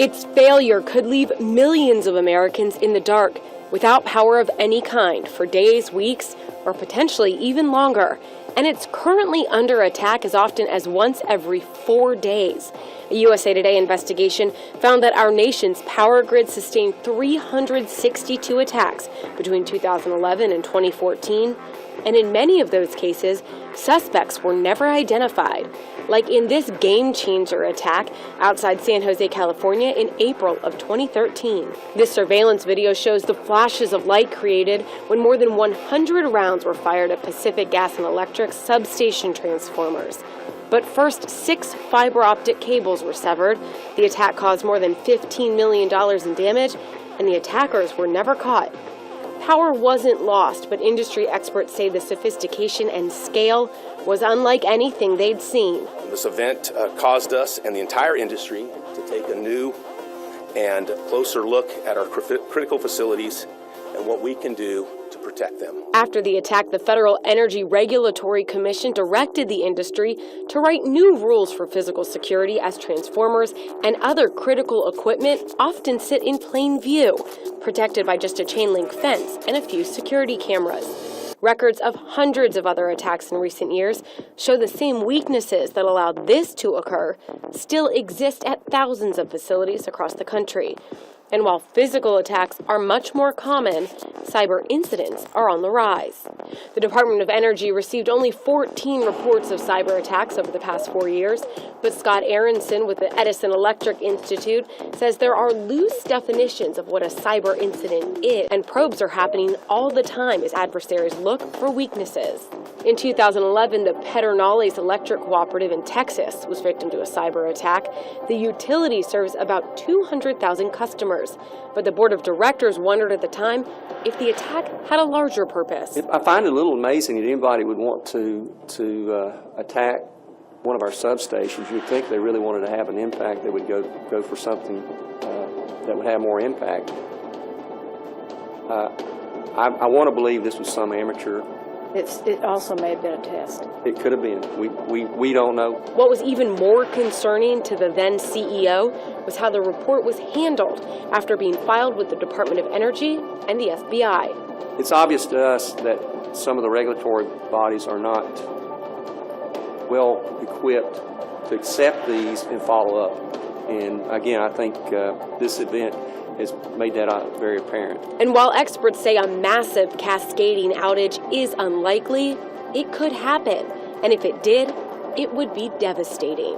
Its failure could leave millions of Americans in the dark, without power of any kind for days, weeks, or potentially even longer. And it's currently under attack as often as once every 4 days. A USA Today investigation found that our nation's power grid sustained 362 attacks between 2011 and 2014. And in many of those cases, suspects were never identified, like in this game-changer attack outside San Jose, California in April of 2013. This surveillance video shows the flashes of light created when more than 100 rounds were fired at Pacific Gas and Electric's substation transformers. But first, 6 fiber optic cables were severed. The attack caused more than $15 million in damage, and the attackers were never caught. Power wasn't lost, but industry experts say the sophistication and scale was unlike anything they'd seen. This event caused us and the entire industry to take a new and closer look at our critical facilities and what we can do to protect them. After the attack, the Federal Energy Regulatory Commission directed the industry to write new rules for physical security, as transformers and other critical equipment often sit in plain view, protected by just a chain link fence and a few security cameras. Records of hundreds of other attacks in recent years show the same weaknesses that allowed this to occur still exist at thousands of facilities across the country. And while physical attacks are much more common, cyber incidents are on the rise. The Department of Energy received only 14 reports of cyber attacks over the past 4 years, but Scott Aronson with the Edison Electric Institute says there are loose definitions of what a cyber incident is, and probes are happening all the time as adversaries look for weaknesses. In 2011, the Pedernales Electric Cooperative in Texas was victim to a cyber attack. The utility serves about 200,000 customers, but the board of directors wondered at the time if the attack had a larger purpose. I find it a little amazing that anybody would want to attack one of our substations. You'd think they really wanted to have an impact. They would go for something that would have more impact. I want to believe this was some amateur. It also may have been a test. It could have been. We don't know. What was even more concerning to the then CEO was how the report was handled after being filed with the Department of Energy and the FBI. It's obvious to us that some of the regulatory bodies are not well equipped to accept these and follow up. And again, I think this event has made that very apparent. And while experts say a massive cascading outage is unlikely, it could happen. And if it did, it would be devastating.